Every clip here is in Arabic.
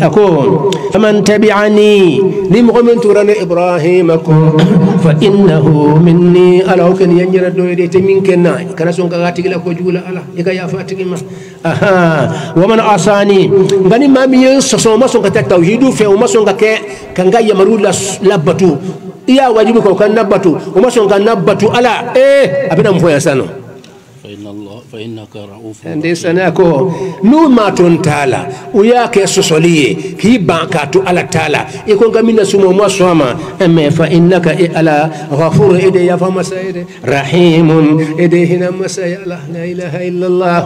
أكون فمن تبعني لمغمن تران إبراهيم أكون فإنه مني ألا وكن ينجر الدويرة منك ناي كان سونك غاتيك لك وجولا ألا يكا يا فاتك ما ومن أصاني غني ما ميسسو ما سونك تتوحيدو في وما سونك كان غا يمرو لبتو يا واجبك كان نبتو وما سونك نبتو ألا أبدا مفويا سانو فإنك رؤوف ndisana ko nu matun tala uya ke sosoliye ki bankatu ala tala iko ngamina sumo mwaswama emme fa innaka ala ghafur ide ya fama saide rahimun ide hina masayala la ilaha illa allah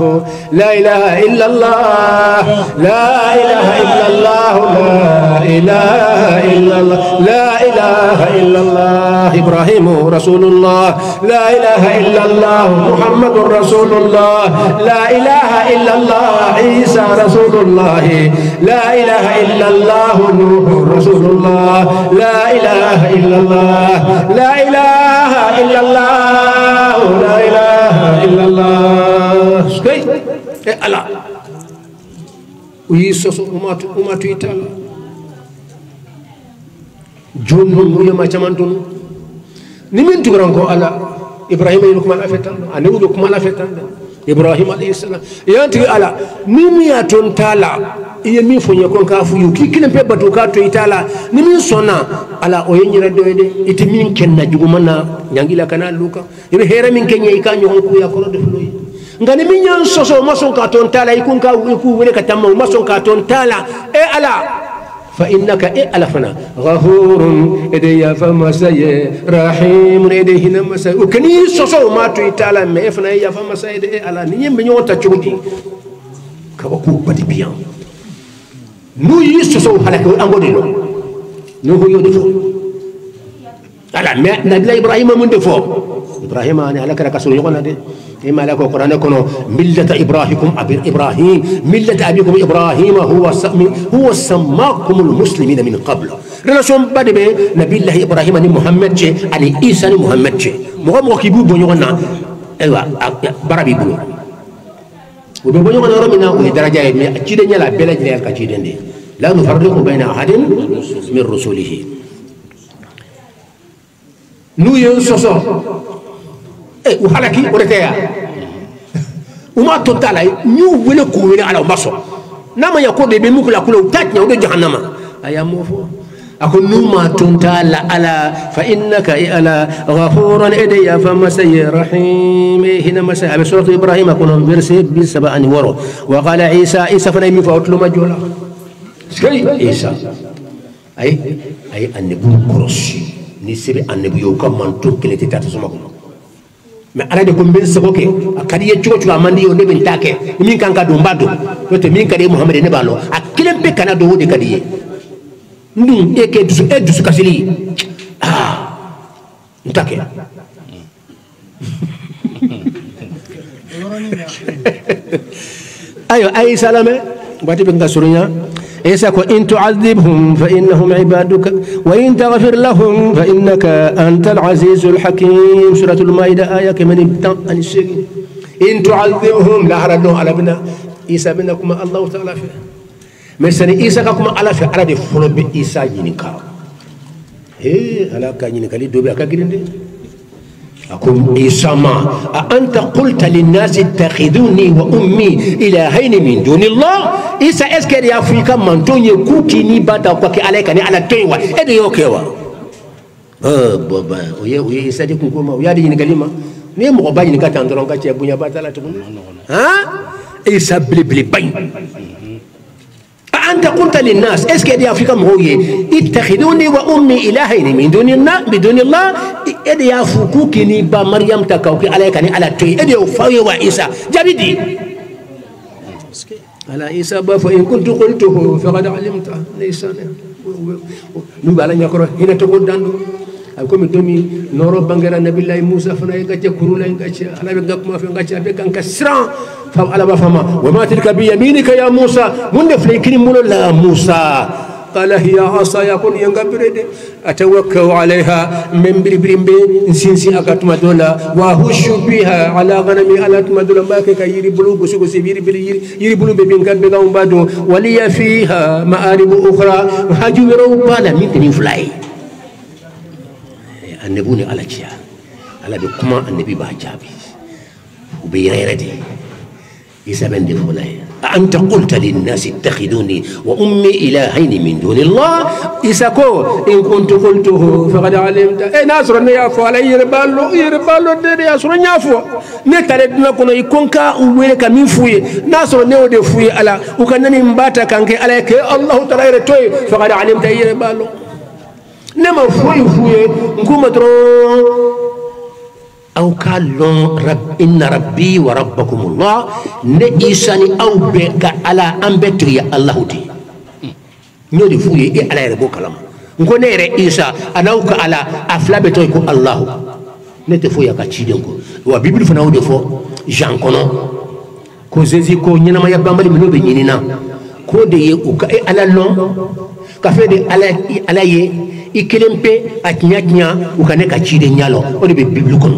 la ilaha illa allah la ilaha illa allah la ilaha illa allah la ilaha illa allah ibrahim rasulullah la ilaha illa allah muhammadur rasulullah لا إله إلا الله عيسى رسول الله لا إله إلا الله نوح رسول الله لا إله إلا الله لا إله إلا الله لا إله إلا الله سكي الله ويسوس وما تويتال جون ويما جمانتون نمين تغرانكو على إبراهيم يلوكم على فتان أنا يلوكم على فتان إبراهيم عليه السلام يانتي على نمي أتونتالا يمين فني كون كافو يوكي كلم بيبتو كاتو يتالا نمي سونا على أوينجرا دويدي إتمين كنا جومنا نيانجيلا كنا لوكا يبي هيرا من كنيا يكان يونكو يا كورو دفلوي ngani minyan soso mason katon tala ikun ka iku wele katamma mason katon tala ala فإنك ألفنا غفور إديا فمسي رحيم إديهنا مسي وكني سوسو ما تويتالا ما إفنا إيا فمسي إدي ألا نيم بنيو تجودي كوكو بدي بيان نو يسوسو هلاك أنغودي لو نو هو يدفو ألا نبي إبراهيم من دفو إبراهيم أنا هلاك ركسر يقولنا دي إما لك القرآن كنو ملة إبراهيم ملة أبيكم إبراهيم هو سماكم المسلمين من قبل رسول بعد به نبي الله إبراهيم أن محمد جه علي عيسى أن محمد جه مغام وكيبو بنيونا أيوة برابي بلو وبنيونا رمينا ودرجة من أكيدني لا بلاد لا كأكيدني لا نفرق بين أحد من رسوله نو ينصص وحالكي ورثيا وما تطلع نيو ولا كوينة على مصر نما يقول لي بموك لا كله تاتني ودي جهنم أيا موفو أكون نوما تنتال على فإنك على غفورا إديا فمسي رحيم هنا مسي بسورة إبراهيم أكون برسي بالسبع ورو وقال عيسى فنيمي فأطلو مجولا سكي عيسى أي النبي كرسي نسبي النبي يوكا من توكل تتاتسمكم mais ala de ko mbel sako ke akadi ye chugo chugo amandi yo nebe ntake min kan ka do mbado to min kadi muhammad ne balo akilen pe kana do wode kadi ye ndum eke dusu kasili ntake ayo ay salame bati be ngasurunya إيسا إن تعذبهم فإنهم عبادك وإن تغفر لهم فإنك أنت العزيز الحكيم سورة المائدة آية كمن ابتن عن الشيء إن تعذبهم لا هردوا على بنا إيسا بنكم الله تعالى فيه مثلا إيسا كما على في على فلو بإيسا ينكا على كان ينكا لي دوبي أكاكين دي أقول إيسا ما أنت قلت للناس اتخذوني وأمي إلهين من دون الله إيسا إسكر يا أفريكا من توني كوكي نباتا وكي عليك ني على تيوا إدي يوكيوا بابا ويا إيسا دي كوكوما ويا دي نكلمة ني مغبا نكا تاندرون كاتي بنيا باتا تقول ها إيسا بلي بلي باين أنت قلت للناس إسكر يا أفريكا مغوي اتخذوني وأمي إلهين من دون الله إدي يا فوكوكي نبا مريم تكوكي عليك ني على تي إدي يوفاوي وإيسا جابدي على عيسى فإن كنت قلته فقد علمت ليس نبالا يقرأ هنا تقول داندو أكون دومي نورو بانغرا نبي الله موسى فنا يغاتي كرولا يغاتي على بيغاك ما في يغاتي بكان كسرا فعلى ما فما وما تلك بيمينك يا موسى من فليكني مولا لا موسى قال هي عصاي يكون ينقبرد أتوكل عليها من بربرين نسينسي أكتم دولا وأهش بها على غنمي على تمدولا باكي كيري بلو بسوق سبيري يري بلو ببين كبدهم بادو ولي فيها مآرب أخرى هاجو يرو بالا من تنين فلاي النبوني على جيا على بكما النبي باجابي وبيريردي يسبن دي فلاي أنت قلت للناس اتخذوني وأمي إلهين من دون الله إسكو إن كنت قلته فقد علمت ناصر نيافو على يربالو دي ناصر نيافو نتارد نكون يكونكا ويلك من فوي ناصر نيو دي فوي على وكانني مباتا كانك عليك الله تعالى يرتوي فقد علمت يربالو نما فوي نكون مدرون أو قالوا إن ربي وربكم الله نئساني أو بك على أنبتري الله دي نودي فوي على ربو كلام نكون إيسا أنا أوك على أفلا بتويكو الله نتفوي كاتشيدنكو وبيبل فناو دفو جان كونو كو زيزي كو نينا ما يبامبالي منو بنينينا كو دي أوك على لون كافي دي على يه إكلمبي أتنيا وكان كاتشيدن يالو ودي بيبل كونو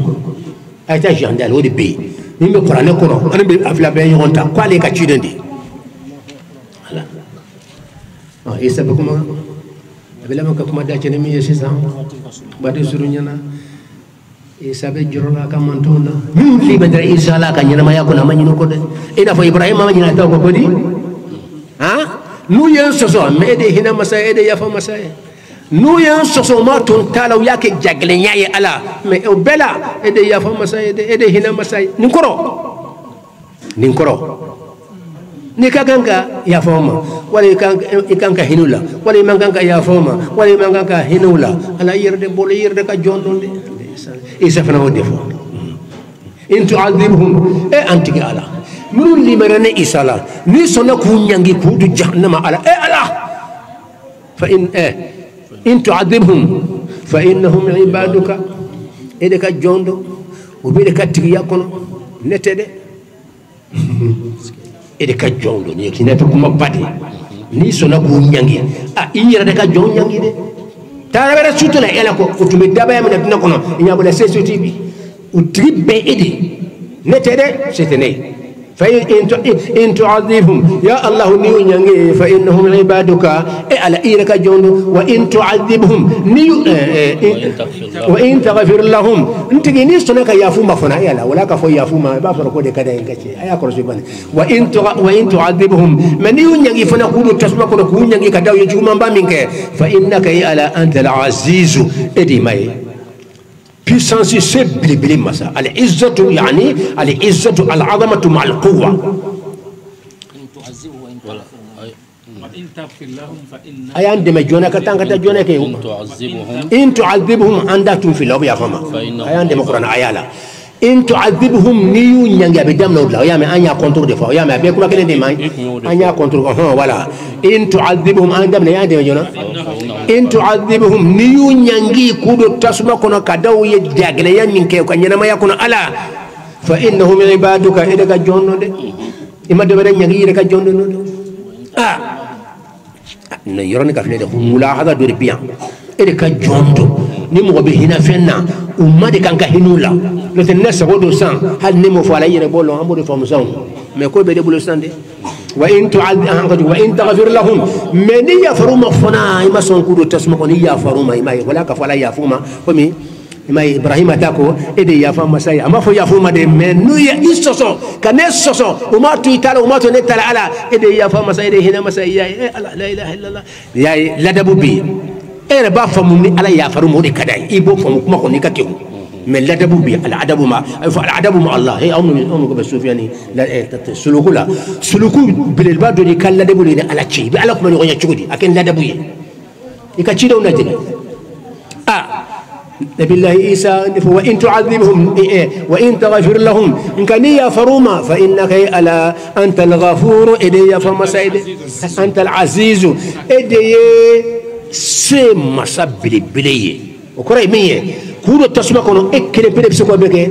أيتا جاندال ودي بي نيم القرآن كونو أنا بأفلا بين يونتا قالي كاتشيدن دي هلا إيسا بكما بلا ما كما داچني مي يسيسا بادي سرونينا إيسا بجرولا كمانتونا لي بدر إيسا لا كان ما يكون ما ينو كود إنا فو إبراهيم ما ينا تو كودي ها نو ينسوسو ميدي هنا مساي إدي يفا مساي نو ينسوسو ما تون تالاو ياكي جاغلنيا يا الا مي او بلا إدي يفا مساي إدي هنا مساي نينكورو nikaganga ya foma wala ikanka hinula wala imanganga ya foma wala imanganga hinula ala yirde bol yirde ka jondonde isa fana wode fo in tu'adhibhum antiki ala nurul limarane isala ni sona ku nyangi ku du jahannama ala ala fa in tu'adhibhum fa innahum ibaduka edeka jondo ubide katiki yakono netede ede ka jondo ni kinatu kuma badi ni sona ku nyangi inyira de ka jon nyangi de tara bere sutula ela ko utumi daba ya mena kono nyabula sesuti bi utribe ede netede setene fa in tu'adhibhum ya allah ni nyangi fa innahum ibaduka ala iraka jondo wa in tu'adhibhum ni wa in taghfir lahum ntigi ni sona ka yafu mafana ela wala ka fo yafu ma ba fara ko de kada ngache aya ko subhana wa in tu'adhibhum man nyangi fana ku tasma ko ku nyangi ka daw yujuma mbaminke fa innaka ala anta al-aziz edi mai puissance c'est blibli masa al-izzatu yani al-izzatu al-'azamatu ma'al quwwa ayan de majona katanga ta jona ke in tu'adhibhum andatum fil ardi yafama ayan de qur'an ayala in tu'adhibhum niyu nyanga be damna la ya me anya contrôle de fois ya me be kuma kene de mai anya contrôle voilà in tu'adhibhum andamna ya de majona in tu'adhibhum niyu nyangi kudo tasma kono kadaw ye dagle ya minke ko nyana ma yakuno ala fa innahum ibaduka edaka jonno de ima de bare nyangi edaka jonno no na yoroni ka flede mula hada do bien edaka jondo ni mo be hina fenna umma de kanka hinula le tenesa godo san hal ni mo fala yere bolo ambo fam san me ko be de bolo sande wa in tu'adhibhum wa in taghfir lahum men yafruma fana ima son kudo tasma ko ni yafruma ima wala ka fala yafuma ko mi ima ibrahim atako ede yafama sai ama fo yafuma de men nu ya isoso kane soso uma tu itala uma to netala ala ede yafama sai de hina masai ya la ilaha illallah ya ladabu bi ere ba famu ni ala yafruma de kadai ibo famu kuma ko ni kake من الأدب الأدب مع الأدب مع الله هي أمك بسوفياني سلوكه لا سلوكه بالبعض اللي كان الأدب اللي على شيء على كل يوم يشودي أكن الأدب يكشيده ونجده نبي الله عيسى وإن تعذبهم وإن تغفر لهم إن كان يفروما فإنك ألا أنت الغفور إدي فمسايد أنت العزيز إدي سيما سبلي بلي وكري مية كودو تسمع كونو إكلي بيد بسكوا بكى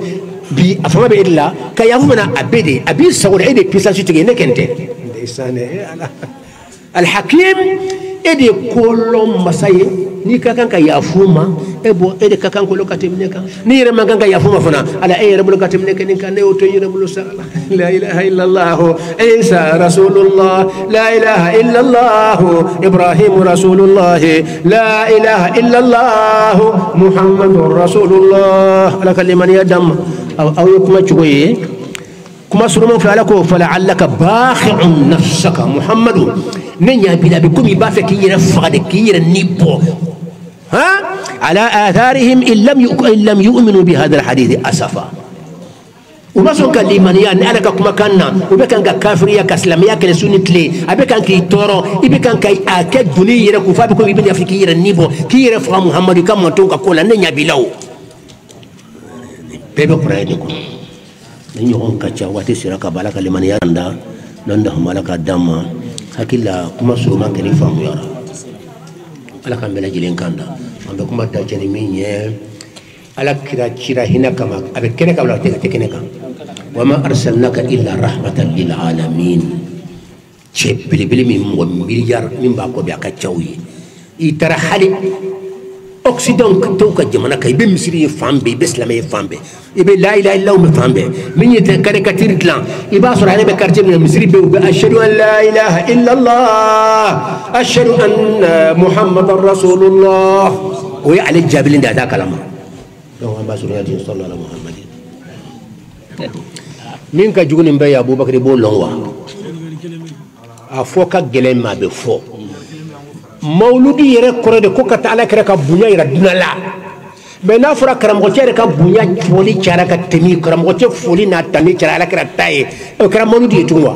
بي أفهم بإلا كيافو منا أبدي أبي سعود أيدي بيسان شتيجي نكنتة إنسان الحكيم ede kolom masaye ni kakan ka yafuma ebo ede kakan ko lokatimne kan ni yere man kan ka yafuma fana ala e yere lokatimne kan kan ne oto yere bulu sala la ilaha illa allah isa rasulullah la ilaha illa allah ibrahim rasulullah la ilaha illa allah muhammadur rasulullah ala kalimani adam aw kuma chugoye kuma suruma fa alako fala'allaka bakhi'un nafsaka muhammadu نيا بلا بكم يبافك يرفع كير النيبو ها على آثارهم إن لم يؤمنوا بهذا الحديث أسفا وما سون كلمانيا أنا كما كنا وبكان كافريا كسلاميا كنسوني تلي أبكان كي تورو يبكان كي أكيد بني يركو فابكم يبني في كير النيبو كير يرفع محمد كم تونك كولا نيا بلاو بيبو برايدكم نيون كاتشا واتي سيرك بالا كلمانيا نندا هم على كداما hakila kuma suruma keni famu yara ala kan bela jilen kanda ambe kuma ta jeni minye ala kira hina kama abe kene kabla te kene kan wama arsalnaka illa rahmatan lil alamin che bili min mo miliyar min ba ko be aka chawi itara hali occident to ka jamana kay be misri fambe be islam fambe ibe la ilaha illa hu fambe min yete kare katir plan iba sura be quartier min misri be ashhadu an la ilaha illa allah ashhadu anna muhammadar rasulullah wa ya ali jabil da kalama don ba sura ya sallallahu alaihi muhammadin min ka jugunin be ya abubakar bo lonwa afoka gelema be fo mauludi yere kore de ko kata ala kere ka bunya ira dunala be na fura karam ko cere ka bunya foli cara ka temi karam ko ce foli na tani cara ala kere taye o karam mauludi tunwa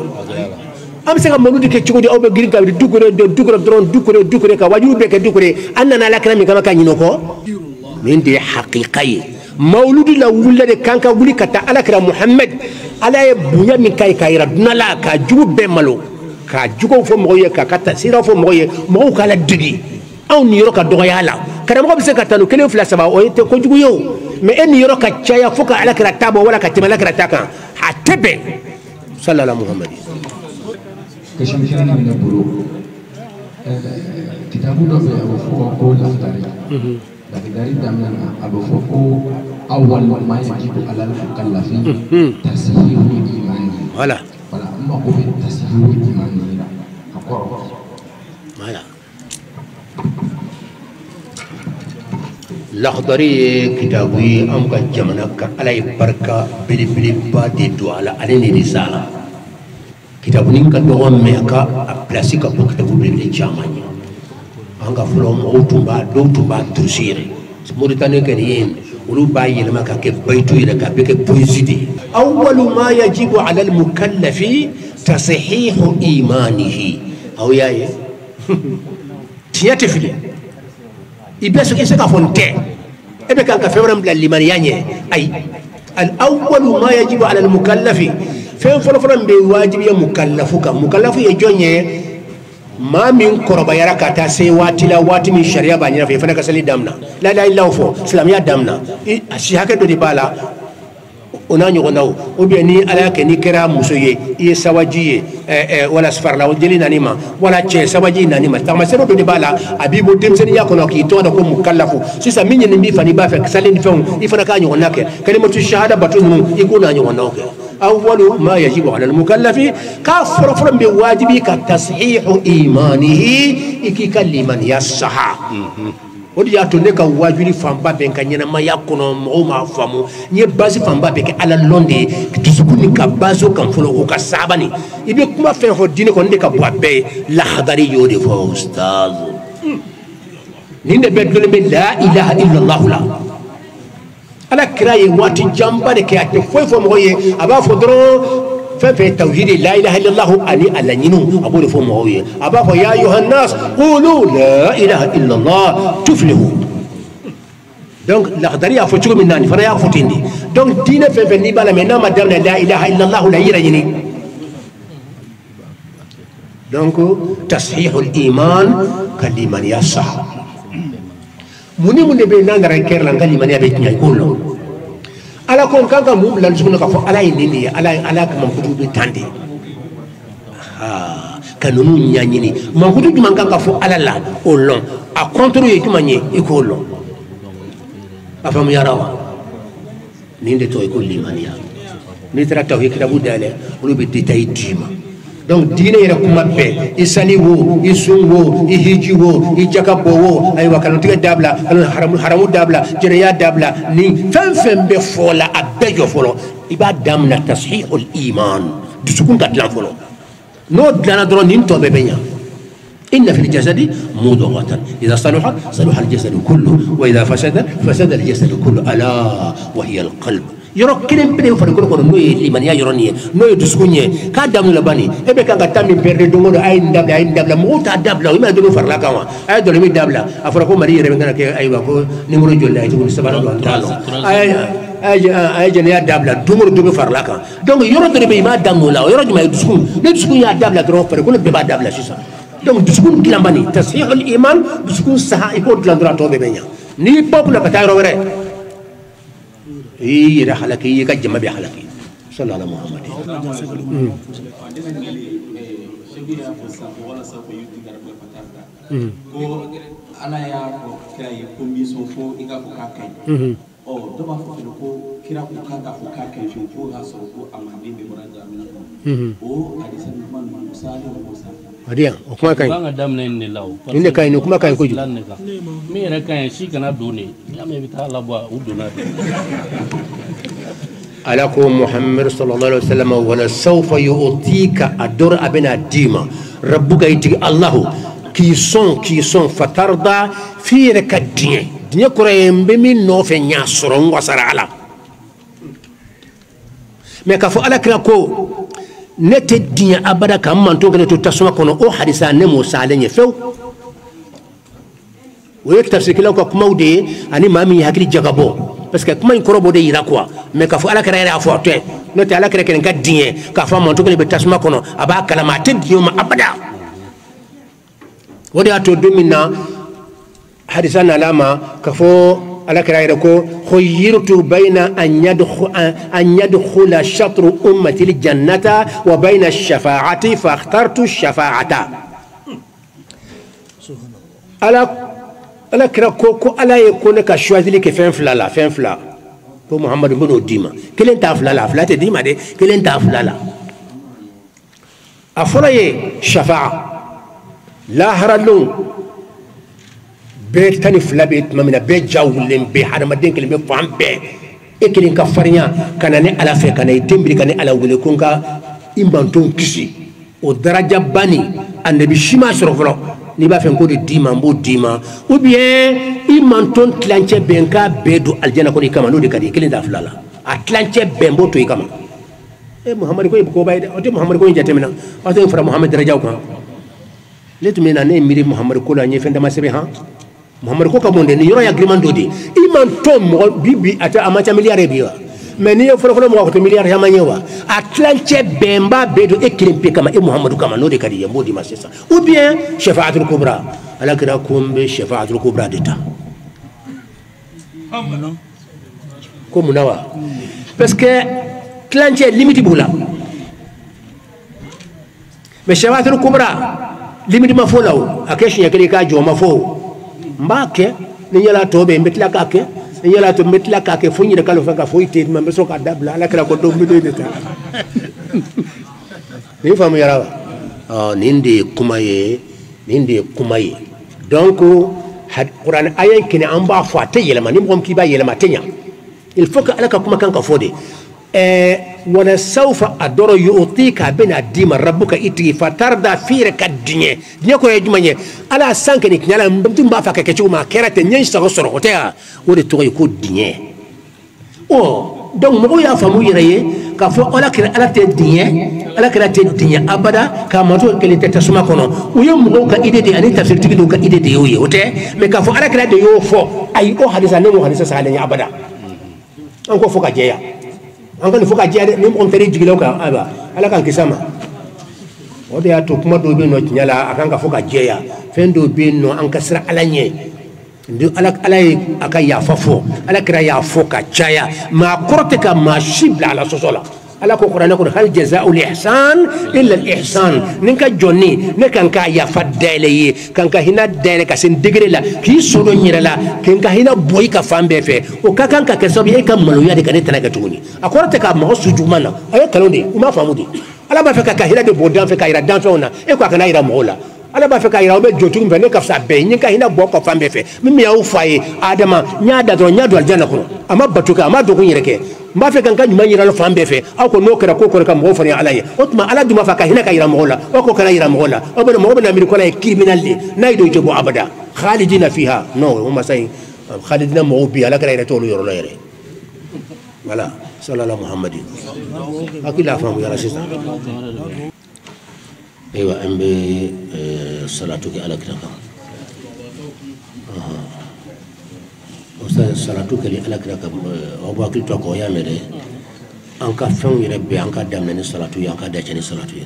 am se ka mauludi ke chugudi o be girin ka dukure dron dukure ka waju be ke dukure annana ala kere mi kama ka nyino ko min de haqiqai mauludi la wulla de kanka wuli kata ala kere muhammad ala e bunya mi kay ira dunala ka jubu be malo ka jugo fo moye ka kata sira fo moye mo kala digi aw ni yoro ka doya la kada mo be se ka tanu kele fla saba o te ko jugo yo me en yoro ka chaya fo ka ala kra tabo wala ka timala kra taka hatebe sallallahu muhammad keshan kene ni buru kitabu do be abo fo ko la tari la dari damna abo fo ko awwal ma yajibu ala al-mukallafi tasihihu imani wala wala amma ko be tasihihu imani akoro wala lakhdari kitabu am ka jamana ka alay barka bili badi do ala aleni risala kitabu nin ka do me ka a place ka ko kitabu bili jamani anga fulo mo tumba do tumba tusire Mauritanie ken yen ولو باي لما كان بيتو إلى كابيك بوزيدي أول ما يجب على المكلف تصحيح إيمانه أو ياي تياتفلي يبسك إسكا فونتي إبك أنك فورم للمن يعني أي الأول ما يجب على المكلف فين فرم بواجب يا مكلفك مكلف يجوني ما من قربا يراك تاسي واتي لا واتي من شريعة بانينا في فنك سلي دامنا لا لا إلا هو سلامية دامنا أشياء كده دي بالا ونانيو غناو وبيني على كني كرا مسوي يسواجي ولا سفر لا وجلي نانيما ولا تشي سواجي نانيما تما سيرو دي بالا أبيبو تمسني يكون كي تو دكو مكلفو سيسا مين ينبي فني بافك سلين فون يفنا كانيو غناك كلمة الشهادة بتونو يكون نانيو غناوك أول ما يجب على المكلف كفر فرم بواجبه كتصحيح إيمانه إكي كلمن يصح ودي أتونك واجبي فامبا بينك ينما يكون ما فامو يبازي فامبا بينك على لوندي تسكوني كبازو كم فلو كسابني يبي كم فين هو دينك عندك كبوابي لا حضري يودي فاستاذ نين بدل من لا إله إلا الله لا ala kiraye wati jamba de ke ate foi fo moye aba fo dro fe tawhid la ilaha illallah ali alanyinu abu fo moye aba fo ya ayuhan nas qulu la ilaha illallah tuflihu donc la khadariya fo chugo minani fara ya fotindi donc dina fe ni bala me na madam la ilaha illallah la yira yini donc tashihul iman kaliman yasah muni mun de be nangara ker la ngali mani abe nyay kollo ala kon kanka mum lan suguna ka fo ala indini ala ka mam kudu be tande kanunu nyanyini mahudu jumanga ka fo alala o long a contrôle e jumanye e ko long afamu yarawa ninde to e ko limaniya ni tara tawhid kitabu dale ulu be détail dima donc dina yera kuma be isali wo isungo ihiji wo ijakabo wo ay wakalo tiga dabla haramu dabla jereya dabla ni fem be fola abejo folo iba damna tashihul iman dusukun kadlan folo no dana dron nin to be benya إن في الجسد مضغة إذا صلح صلح الجسد كله وإذا فسد الجسد كله ألا وهي القلب يرى كلام بدي يفرق كل نوع لمن يجرني نوع تسكوني كادم لبني إبى كان كتامي بيرد دمور أين دبلا موت دبلا وما دمو فرلا كمان أي دولمي دبلا أفرقوا مريه ربنا كي أيوة كو نمر جل تقول سبحان الله تعالى أي جنيا دبلا دمور فرلا كمان دونك يرى دربي ما دمولا يرى ما يدسكون ندسكون يا دبلا تروح فرقوا ببا دبلا شيء donc dusukun kilambani tasihul iman dusukun saha iko dlandra to be benya ni popula katayro were yi ra halaki ka jama bi halaki sallallahu muhammad ala ya ko kay ko mi so fo iga ko kakay o do ba fo ko kira ko kanga ko kakay ko ha so ko amandi be muranja mina o adi san man musa Adiyan, o kuma kai. Banga damne ne law. Inde kai ne kuma kai ko ju. Me ra kai shi kana done. Ya me bita labwa uduna. Alakum Muhammad sallallahu alaihi wasallam wa la sawfa yu'tika adur abina dima. Rabbuka yiti Allah qui sont fatarda fi rakadin. Dinya kurayembe min no fe nya soron wasara ala. Me ka fo ala kira ko nete dinya abada kam man to gane to tasuma kono o hadisa ne mo salenye few wo tafsir kila ko kuma ude ani mami hakili jagabo parce que kuma inkoro bode ira quoi mais ka fo ala kare ra fo to nete ala kare ken ga dinya ka fa man to gane be tasuma kono aba kala ma te dinya ma abada wodi ato domina hadisa na lama ka fo على كرايركو خيرت بين أن يدخل شطر أمة الجنة وبين الشفاعة فاخترت الشفاعة على كراكو على يكون كشواذ لك فين فلا هو محمد بن ديما كلين تافلا فلا تديما دي كلين تافلا أفرأي شفاعة لا هرلون بيت تاني فلابيت ما من بيت جاولين بي حدا ما دين كلمة فهم بي إكلين كفرنيا كان ني على في كان يتمبري كان على ولكون كا إمبانتون كسي ودرجة بني النبي شما سرفلو نبا فين كود ديما مو ديما وبيه إمبانتون تلانشة بينكا بيدو الجنة كوني كمان نودي كدي إكلين دافلالا أتلانشة بيمبو توي كمان محمد كوي بكوبايد أتى محمد كوي جاتمنا أتى فرا محمد رجاو كان لتمنا نيميري محمد كولا نيفن دما سبيها محمد كوكا بوندي ني يورا اغريمنت دودي ايمان توم بيبي اتا اماتا مليار بيوا مي يفرق لو مو مليار يا مانيوا اتلانتي بيمبا بيدو اكريم بي كما محمد كما نودي كدي يمودي ما سيسا او بيان شفاعه الكبرى على كده كوم بشفاعه الكبرى ديتا كوم نوا باسكو تلانتي ليميتي بولا مي شفاعه الكبرى ليميتي ما فولاو اكيش يكلي كاجو ما فو mbake ni yala tobe mbetla kake ni yala to mbetla kake funyi de kalo fanga foite mambe soka dabla ala kala ko do mbido deta ni famu yarawa nindi kumaye donc had qur'an ayen kini amba fata yelma ni mom ki ba yelma tenya il faut que alaka kuma kanka fode wala sawfa adoro yu'tika bina dima rabbuka iti fatarda fira kadinye dinya ko yejumanye ala sanke ni nyala mbum ba fa kake chuma kerate nyen sa soro hotea wori to ko dinye o donc mo ya famu yiraye ka fo ala kira ala te dinye abada ka mato kele te tasuma kono uyo mo ka ide de ani tafsir tigi do ka ide de yoye hote me ka fo ala kira de yo fo ay o hadisa ne mo hadisa sa abada an ko fo ka jeya angani foka jare ni mo tere jigilo ka aba ala kan kisama ode ya to kuma do be no nyala akanga foka jeya fendo be no an kasra alanye ndu ala aka ya fafo ala kira ya foka chaya ma korte ka ma shibla ala sosola ala ko qur'ana ko hal jazaa'ul ihsan illa al ihsan ninka jonni ne kan ka ya fadele yi kan ka hina dele ka sin degré la ki sodo nyira la kan ka hina boy ka fambe fe o ka kan ka keso bi ka malu ya de kan tana ka tuni akorte ka ma sujumana ay kalonde uma famudi ala ba fe ka hina de bodan fe ka ira dan fe ona e ko kana ira mola ala ba fe ka ira o be jotu mbe ne ka sa be nyin ka hina bo ko fambe fe mimi ya ufaye adama nya da do nya do aljanna ko ama batuka ama do ko nyire ke mba fe kan nyuma nyira lo fambe fe aw ko no kara ko ka mo fani alaye otma ala duma fa ka hina ka ira mola o ko kana ira mola o be mo be na mi ko la criminal li nay do jobo abada khalidina fiha no huma say khalidina mo bi ala kala ira to lo yoro la yere wala sallallahu muhammadin akila famu ya rasisa ايوه ام صلاتك على كركم استاذ صلاتك على كركم او باكل توكو يا ميدي انك فهم يربي انك دامن صلاتو يا انك داچني صلاتو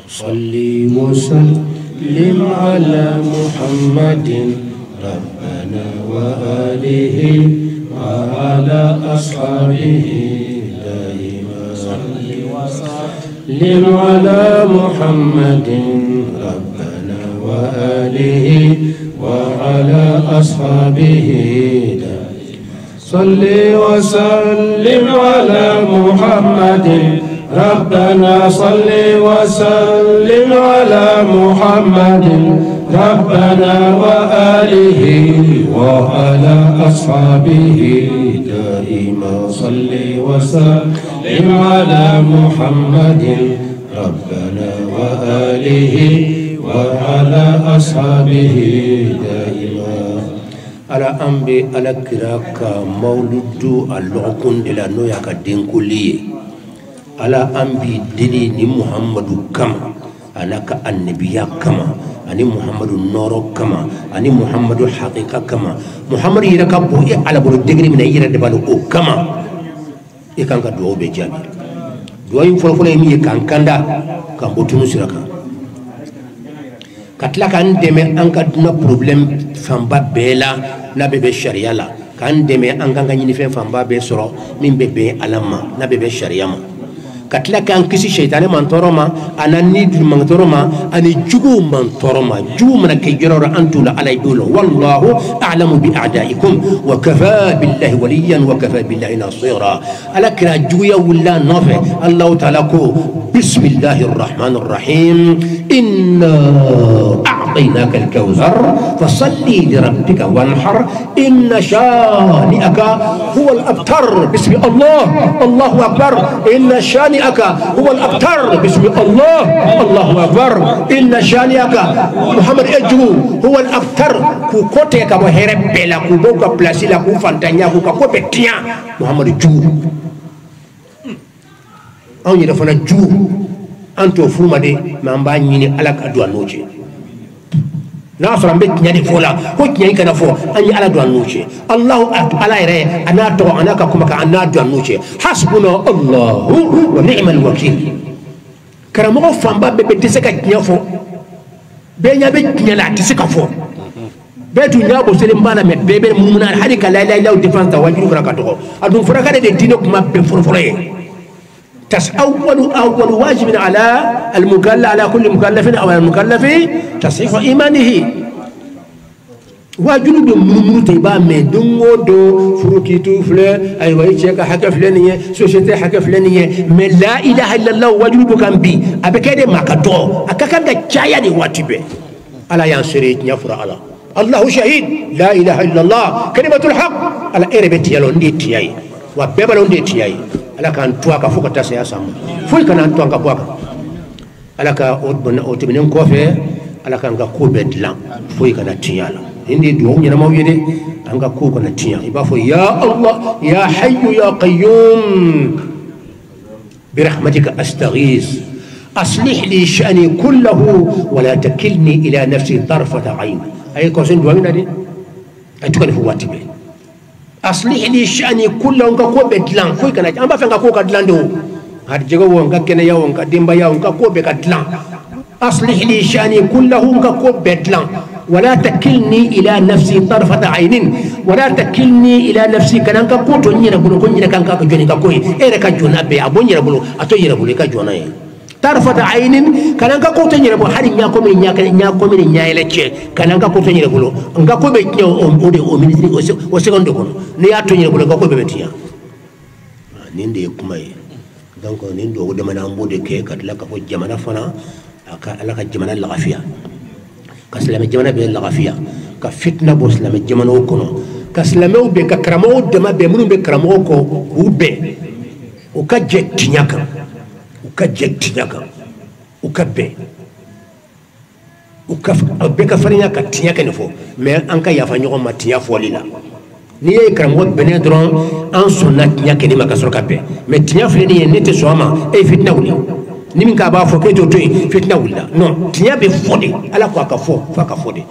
صلي وسلم على محمد ربنا واله وعلى اصحابه دائما صلي وسلم على محمد ربنا وآله وعلى أصحابه صل وسلم على محمد ربنا صل وسلم على محمد ربنا وآله وعلى أصحابه دائما صل وسلم على محمد ربنا وآله وعلى أصحابه دائما على أنبي على كراك مولد اللعقون إلى نوياك الدين كلية على أنبي دلي محمد كما أنك النبي كما أني محمد النور كما أني محمد الحقيقة كما محمد يركبه على بلو دغري من يرد بالو كما إكان كدوه بجامي دوه ينفلفل يمي كان كندا كان بوتونو سيركا كتلا كان دمي أنك دنا problem فامبا بيلا نبي الشريعة لا كان دمي أنك نيني فامبا بيسرو من بيبي علما نبي الشريعة ما katla kan kisi shaytan man toroma anani man toroma ani jugu man toroma jugu man kay jorora antula alay dolo wallahu a'lamu bi a'daikum wa kafa billahi waliyan wa kafa billahi nasira alakra jugu ya wala nafa allah ta'ala ko bismillahir rahmanir rahim inna a'tainaka al-kawthar fasalli li rabbika wanhar inna shani'aka huwa al-abtar bismi allah allahu akbar inna shani'aka هو الأبتر باسم الله الله أكبر إن شانئك محمد أجو هو الأبتر كوكوتي كابو هرب بلا كوبوكا بلاسي لا كوفانتانيا كوكا بتيا محمد جو أو يدفن جو أنتو فرما دي مامبا نيني ألاك أدوان نوجي ناصر أمبت نيادي فولا هو نيادي كنا فو أني على دوان نوجي الله على يرى أنا تو أنا كمك أنا دوان نوجي حسبنا الله ونعم الوكيل كرامو فامبا بتسكا نيافو بينيا بينيا تسكا فو بيتو نيابو سلم بالا مت بيبي مؤمنا حركة لا لا لا وديفانس تواجد كراكاتو أدون فرقة دي دينك ما بفرفرة أول واجب على المكلف على كل مكلف أو المكلف تصحيح إيمانه واجب بمرمو تبا مدونغو دو فروكيتو فلا أيوة يشيك حاجة فلانية سوسيتي حاجة فلانية من لا إله إلا الله واجب كان بي أبكي ما كتو أكاكان جايا دي واتبه على ينصريت يفرع الله الله شهيد لا إله إلا الله كلمة الحق على إربتي يلون دي تياي وبيبلون دي تياي ala kan tuwa ka fuka tasa ya samu foi kana tuwa ka buaka ala ka otibinen kofe ala kan ga ko bedlan foi kana tiyala indi do nyina mawide an ga ko kana tiya iba fo ya allah ya hayyu ya qayyum برحمتك أستغيث أصلح لي شأني كله ولا تكلني إلى نفسي طرفة عين أي كوسين دوامين هذه أتكلم هو واتبه أصلح لي شأني كله أنك كو بدلان كوي كنا أما فين كو كدلان دو هاد جوا أنك كنا يا أنك ديمبا يا أنك كو بكدلان أصلح لي شأني كله أنك كو بدلان ولا تكلني إلى نفسي طرفة عين ولا تكلني إلى نفسي كان كوتو نيرا بلو كون كان كجوني كوي إيه كجون أبي أبو نيرا بلو أتو نيرا بلو كجونا طرفة عين كان كوتو نيرا بلو حد نياكم نياكم نيايلتشي كان كوتو نيرا بلو نكاكو بيتنيو أمودي أمينتري وسكندو كون نياتو نيرا بلو كاكو بيتيا نيندي كماي donc nin do demana ambude ke katla ka ko jamana fana aka ala ka jamana lagafia ka salama jamana be lagafia ka fitna bo salama jamana kono ka salama be ka kramo dema be mun be kramo ko ube o ka jekti nyaka o ka be o ka be ka farinya ka tinyaka ne fo mais an ka yafa nyogo matiya fo lila ni ye karamɔgɔ bɛnɛ dɔrɔn an sɔnna tiɲɛ kɛ ni ma ka sɔrɔ ka bɛn mais tiɲɛ filɛ nin ye ne tɛ sɔn a ma e ye fitina wuli ni min k'a b'a fɔ k'e t'o to yen fitina wulila non tiɲɛ bɛ fɔ de ala ko a ka fɔ f'a ka fɔ de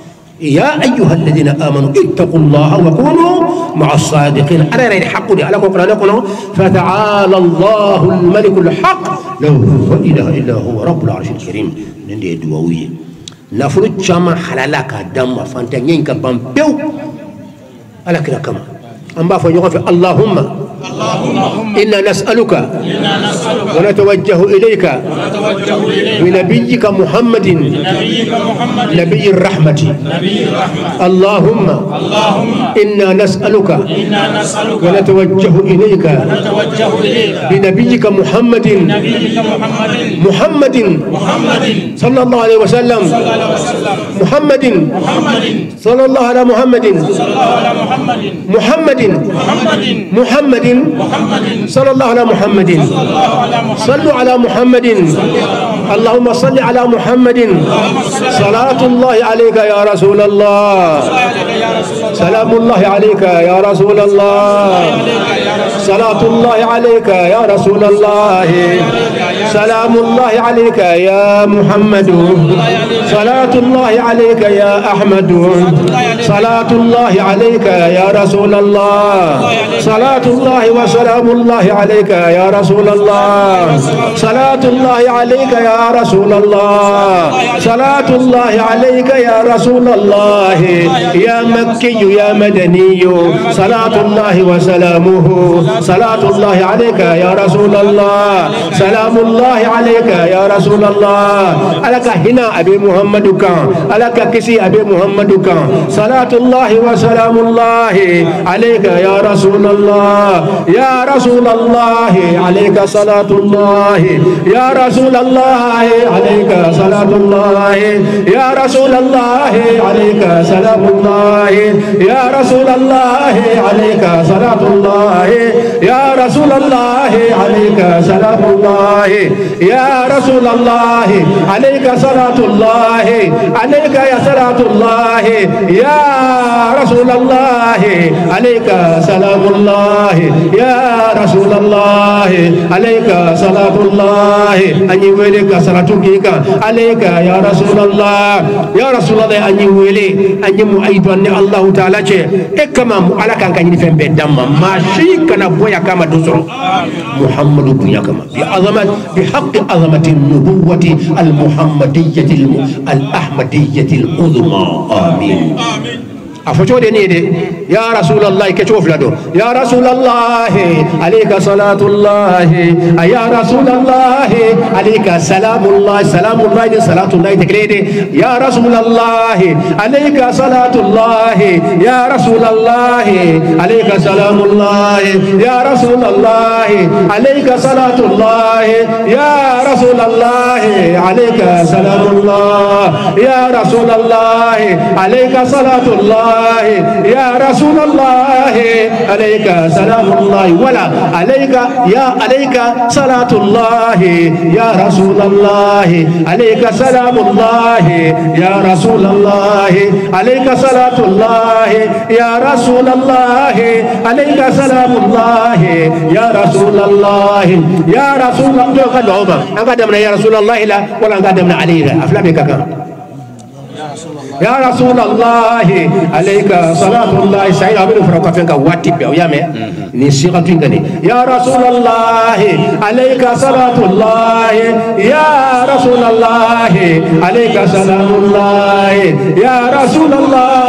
يا أيها الذين آمنوا اتقوا الله وكونوا مع الصادقين أنا رأي الحق دي على قرآن يقولون فتعالى الله الملك الحق لا إله إلا هو رب العرش الكريم نندي دووي نفرض شما حلالك دم فانتين كبام بيو على كده كما أما فنقول اللهم إنا نسألك ونتوجه إليك بنبيك محمد نبي الرحمة اللهم إنا نسألك ونتوجه إليك بنبيك محمد صلى الله عليه وسلم محمد صلى الله على محمد صلى الله على محمد صلوا على محمد اللهم صل على محمد صلاة الله عليك يا رسول الله سلام الله عليك يا رسول الله صلاة الله عليك يا رسول الله سلام الله عليك يا محمد صلاة الله عليك يا أحمد صلاة الله عليك يا رسول الله صلاة الله وسلام الله عليك يا رسول الله صلاة الله عليك يا رسول الله صلاة الله عليك يا رسول الله يا مكي يا مدني صلاة الله وسلامه صلاة الله عليك يا رسول الله سلام الله عليك يا رسول الله ألك هنا أبي محمد كان ألك كسي أبي محمد كان صلاة الله وسلام الله عليك يا رسول الله يا رسول الله عليك صلاة الله يا رسول الله عليك صلاة الله يا رسول الله عليك سلام الله يا رسول الله عليك صلاة الله يا رسول الله عليك سلام الله يا رسول الله عليك صلاة الله عليك يا صلاة الله يا رسول الله عليك سلام الله يا رسول الله عليك صلاة الله أني ولك صلاتك عليك يا رسول الله يا رسول الله أني ولي أني مؤيد أن الله تعالى كما على كان كان يفهم بدم ما شيء كان بويا كما دوسر محمد بويا كما بحق عظمة النبوة المحمدية الأحمدية العظمى آمين أفوتوا دنيدي يا رسول الله كشوف لدو يا رسول الله عليك صلاة الله يا رسول الله عليك سلام الله صلاة الله تكريدي يا رسول الله عليك صلاة الله يا رسول الله عليك سلام الله يا رسول الله عليك صلاة الله يا رسول الله عليك سلام الله يا رسول الله عليك صلاة الله يا رسول الله عليك سلام الله ولا عليك عليك صلاة الله يا رسول الله عليك سلام الله يا رسول الله عليك صلاة الله يا رسول الله عليك سلام الله يا رسول الله يا رسول الله أنقدمنا يا رسول الله لا ولا أنقدمنا عليه أفلامك كان يا رسول الله عليك صلاة الله سعيد أبي فرقة فينك واتب يا مي نسيقة فينك يا رسول الله عليك صلاة الله يا رسول الله عليك سلام الله يا رسول الله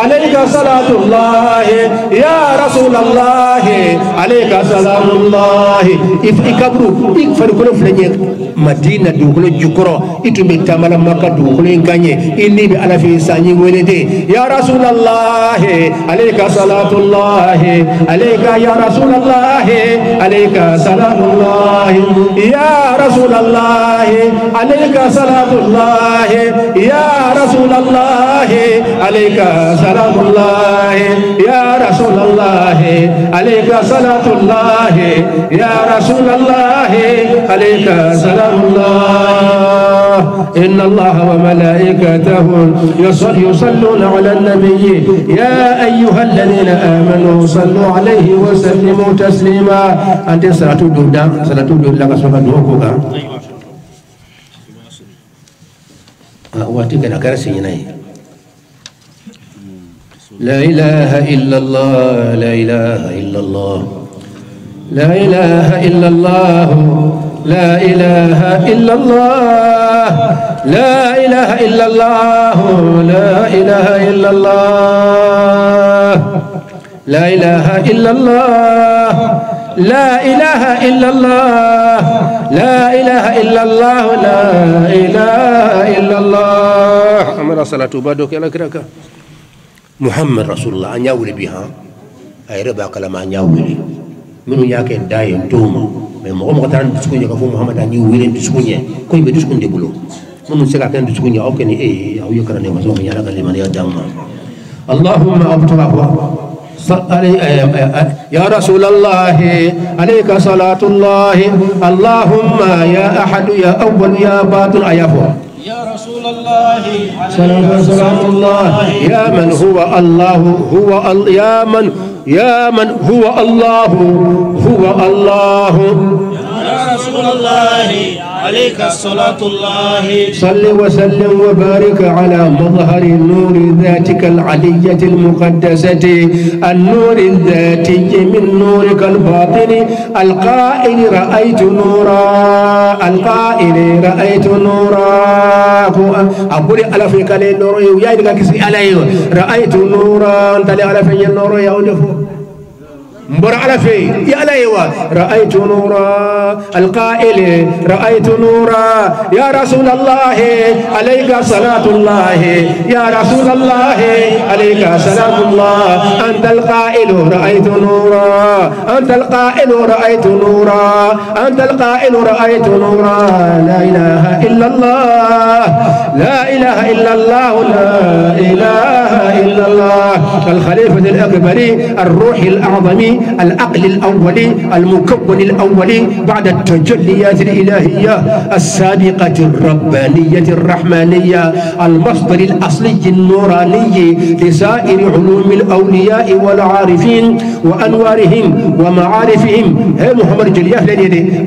عليك صلاة الله يا رسول الله عليك سلام الله إكبروا إكفروا كل فلنيك مدينة دوكلو جكرو إتوبي تامالا مكة دوكلو إنكاني إني بألا في ساني ولدي يا رسول الله عليك صلاة الله عليك يا رسول الله عليك سلام الله يا رسول الله عليك صلاة الله يا رسول الله عليك سلام الله يا رسول الله عليك صلاة الله يا رسول الله عليك سلام الله إن الله وملائكته يصلون على النبي يا أيها الذين آمنوا صلوا عليه وسلموا تسليما أنت صلاة الدودة صلاة الدودة كسوف دوكوكا واتي كنا كرسيناي لا إله إلا الله لا إله إلا الله لا إله إلا الله لا إله إلا الله لا إله إلا الله لا إله إلا الله لا إله إلا الله لا إله إلا الله لا إله إلا الله لا إله إلا الله أمر صلاة بادوك يا لكرك محمد رسول الله أن يولي بها أي ربا كلام أن يولي منو ياكن داين توما mais mo tan diskunya ka fu muhammad ani wiren diskunya ko be diskunde bulo mun sega kan diskunya o ken aw yakra ne maso ya la liman ya damma allahumma abtarahu يا رسول الله عليك صلاة الله اللهم يا أحد يا أول يا باطن أيافو يا رسول الله صلاة الله يا من هو الله هو يا من هو الله هو الله يا رسول الله عليك الصلاة الله صل وسلم وبارك على مظهر نور ذاتك العلية المقدسة النور الذاتي من نورك الباطن القائل رأيت نورا القائل رأيت نورا أقول على فيك نور يا إذا كسي عليه رأيت نورا أنت على في النور يا أولفو مبر على في يا ليوا رأيت نورا القائل رأيت نورا يا رسول الله عليك صلاة الله يا رسول الله عليك سلام الله أنت القائل رأيت نورا أنت القائل رأيت نورا أنت القائل رأيت نورا لا إله إلا الله لا إله إلا الله لا إله إلا الله الخليفة الأكبر الروح الأعظم العقل الأولي المكون الأولي بعد التجليات الإلهية السابقة الربانية الرحمانية المصدر الأصلي النوراني لسائر علوم الأولياء والعارفين وأنوارهم ومعارفهم هي محمد جلياه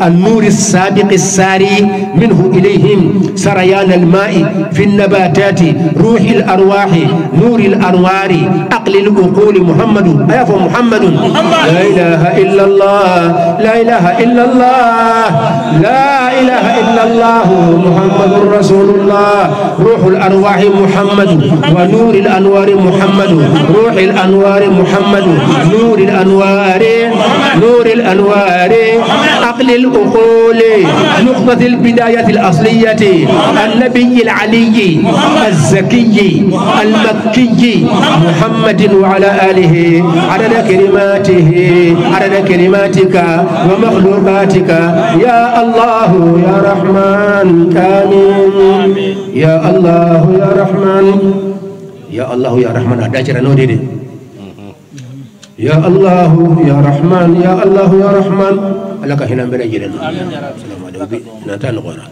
النور السابق الساري منه إليهم سريان الماء في النباتات روح الأرواح نور الأنوار عقل العقول محمد أيها محمد لا إله إلا الله لا إله إلا الله لا إله إلا الله محمد رسول الله روح الأرواح محمد ونور الأنوار محمد روح الأنوار محمد نور الأنوار نور الأنوار عقل العقول نقطة البداية الأصلية النبي العلي الزكي المكي محمد وعلى آله عدد كلماته عدد كلماتك ومخلوقاتك يا الله يا رحمن آمين يا الله يا رحمن يا الله يا رحمن أداجر نودي يا الله يا رحمن يا الله يا رحمن لك هنا برجلنا السلام عليكم نتانقنا